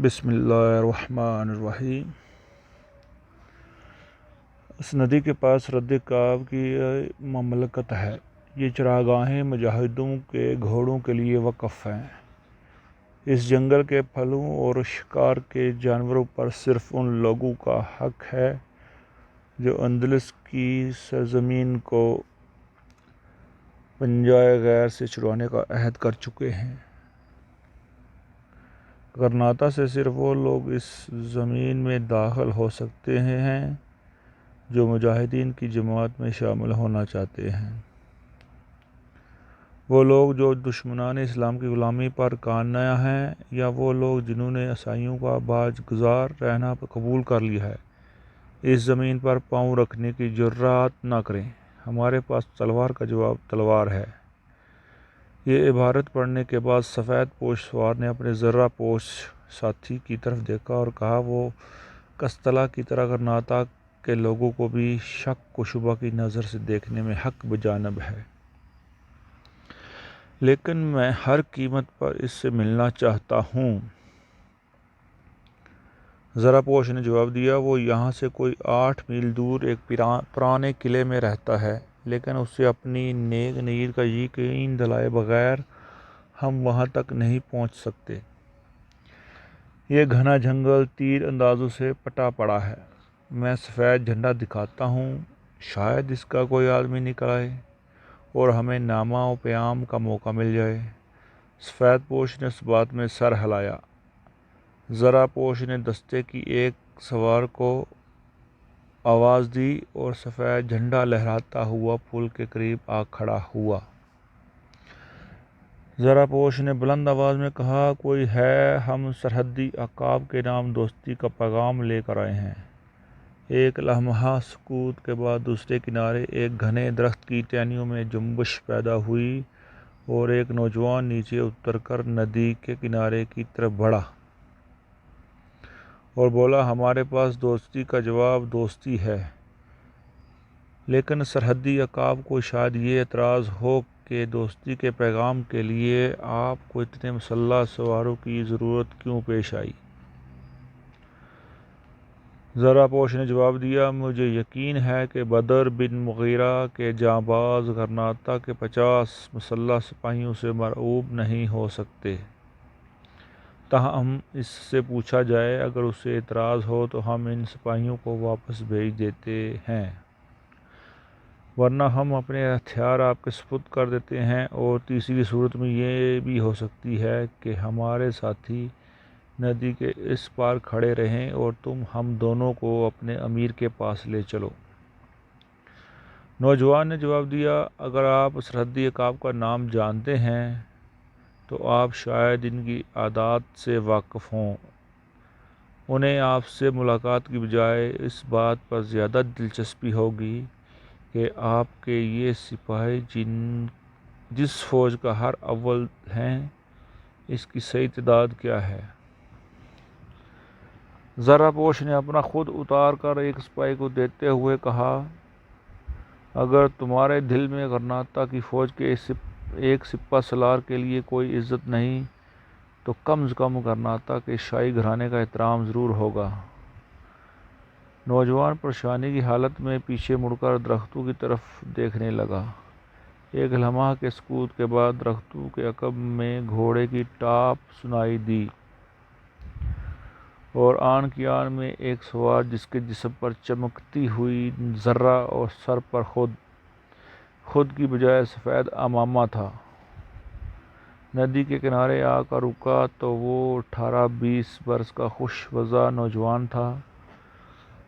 بسم اللہ الرحمن الرحیم۔ اس ندی کے پاس رد کعب کی مملکت ہے۔ یہ چراگاہیں مجاہدوں کے گھوڑوں کے لیے وقف ہیں۔ اس جنگل کے پھلوں اور شکار کے جانوروں پر صرف ان لوگوں کا حق ہے جو اندلس کی سرزمین کو پنجائے غیر سے چھڑانے کا عہد کر چکے ہیں۔ غرناطہ سے صرف وہ لوگ اس زمین میں داخل ہو سکتے ہیں جو مجاہدین کی جماعت میں شامل ہونا چاہتے ہیں۔ وہ لوگ جو دشمنان اسلام کی غلامی پر کانیا ہیں، یا وہ لوگ جنہوں نے عیسائیوں کا باج گزار رہنا قبول کر لیا ہے، اس زمین پر پاؤں رکھنے کی جرات نہ کریں۔ ہمارے پاس تلوار کا جواب تلوار ہے۔ یہ عبارت پڑھنے کے بعد سفید پوش سوار نے اپنے زرہ پوش ساتھی کی طرف دیکھا اور کہا، وہ قسطلہ کی طرح غرناطہ کے لوگوں کو بھی شک و شبہ کی نظر سے دیکھنے میں حق بجانب ہے، لیکن میں ہر قیمت پر اس سے ملنا چاہتا ہوں۔ زرہ پوش نے جواب دیا، وہ یہاں سے کوئی 8 میل دور ایک پرانے قلعے میں رہتا ہے، لیکن اسے اپنی نیک نیت کا یقین دلائے بغیر ہم وہاں تک نہیں پہنچ سکتے۔ یہ گھنا جنگل تیر اندازوں سے پٹا پڑا ہے۔ میں سفید جھنڈا دکھاتا ہوں، شاید اس کا کوئی آدمی نکل آئے اور ہمیں نامہ و پیام کا موقع مل جائے۔ سفید پوش نے اس بات میں سر ہلایا۔ زرہ پوش نے دستے کی ایک سوار کو آواز دی اور سفید جھنڈا لہراتا ہوا پل کے قریب آ کھڑا ہوا۔ زرہ پوش نے بلند آواز میں کہا، کوئی ہے، ہم سرحدی عقاب کے نام دوستی کا پیغام لے کر آئے ہیں۔ ایک لمحہ سکوت کے بعد دوسرے کنارے ایک گھنے درخت کی ٹہنیوں میں جنبش پیدا ہوئی اور ایک نوجوان نیچے اتر کر ندی کے کنارے کی طرف بڑھا اور بولا، ہمارے پاس دوستی کا جواب دوستی ہے، لیکن سرحدی عقاب کو شاید یہ اعتراض ہو کہ دوستی کے پیغام کے لیے آپ کو اتنے مسلح سواروں کی ضرورت کیوں پیش آئی؟ زرہ پوش نے جواب دیا، مجھے یقین ہے کہ بدر بن مغیرہ کے جانباز غرناطہ کے 50 مسلح سپاہیوں سے مرعوب نہیں ہو سکتے۔ تاہم اس سے پوچھا جائے، اگر اسے اعتراض ہو تو ہم ان سپاہیوں کو واپس بھیج دیتے ہیں، ورنہ ہم اپنے ہتھیار آپ کے سپرد کر دیتے ہیں، اور تیسری صورت میں یہ بھی ہو سکتی ہے کہ ہمارے ساتھی ندی کے اس پار کھڑے رہیں اور تم ہم دونوں کو اپنے امیر کے پاس لے چلو۔ نوجوان نے جواب دیا، اگر آپ سرحدی عقاب کا نام جانتے ہیں تو آپ شاید ان کی عادات سے واقف ہوں۔ انہیں آپ سے ملاقات کی بجائے اس بات پر زیادہ دلچسپی ہوگی کہ آپ کے یہ سپاہی جس فوج کا ہر اول ہیں، اس کی صحیح تعداد کیا ہے۔ زرہ پوش نے اپنا خود اتار کر ایک سپاہی کو دیتے ہوئے کہا، اگر تمہارے دل میں غرناطہ کی فوج کے ایک سپہ سالار کے لیے کوئی عزت نہیں تو کم از کم غرناطہ کے شاہی گھرانے کا احترام ضرور ہوگا۔ نوجوان پریشانی کی حالت میں پیچھے مڑ کر درختوں کی طرف دیکھنے لگا۔ ایک لمحہ کے سکوت کے بعد درختوں کے عقب میں گھوڑے کی ٹاپ سنائی دی اور آن کی آن میں ایک سوار جس کے جسم پر چمکتی ہوئی زرہ اور سر پر خود کی بجائے سفید عمامہ تھا، ندی کے کنارے آ کر رکا تو وہ 18-20 برس کا خوش وضع نوجوان تھا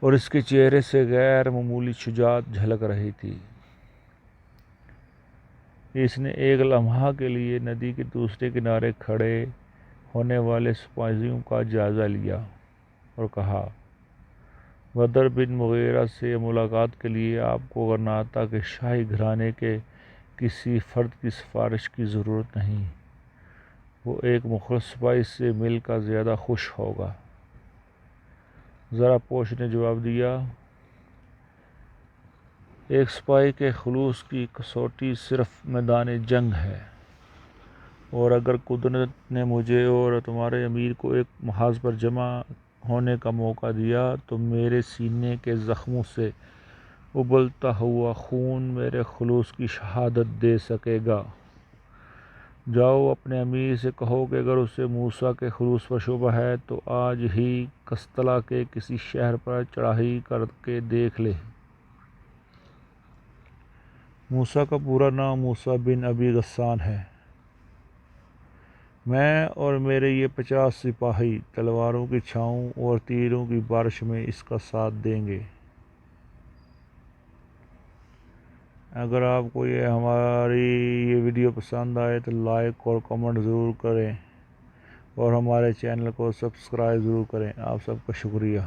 اور اس کے چہرے سے غیر معمولی شجاعت جھلک رہی تھی۔ اس نے ایک لمحہ کے لیے ندی کے دوسرے کنارے کھڑے ہونے والے سپاہیوں کا جائزہ لیا اور کہا، بدر بن مغیرہ سے ملاقات کے لیے آپ کو غرناطہ کے شاہی گھرانے کے کسی فرد کی سفارش کی ضرورت نہیں، وہ ایک مخلص سپاہی سے مل کر زیادہ خوش ہوگا۔ زرہ پوش نے جواب دیا، ایک سپاہی کے خلوص کی کسوٹی صرف میدان جنگ ہے، اور اگر قدرت نے مجھے اور تمہارے امیر کو ایک محاذ پر جمع ہونے کا موقع دیا تو میرے سینے کے زخموں سے ابلتا ہوا خون میرے خلوص کی شہادت دے سکے گا۔ جاؤ اپنے امیر سے کہو کہ اگر اسے موسیٰ کے خلوص پر شبہ ہے تو آج ہی قسطلہ کے کسی شہر پر چڑھائی کر کے دیکھ لے۔ موسیٰ کا پورا نام موسیٰ بن ابی غسان ہے۔ میں اور میرے یہ 50 سپاہی تلواروں کی چھاؤں اور تیروں کی بارش میں اس کا ساتھ دیں گے۔ اگر آپ کو ہماری یہ ویڈیو پسند آئے تو لائک اور کمنٹ ضرور کریں اور ہمارے چینل کو سبسکرائب ضرور کریں۔ آپ سب کا شکریہ۔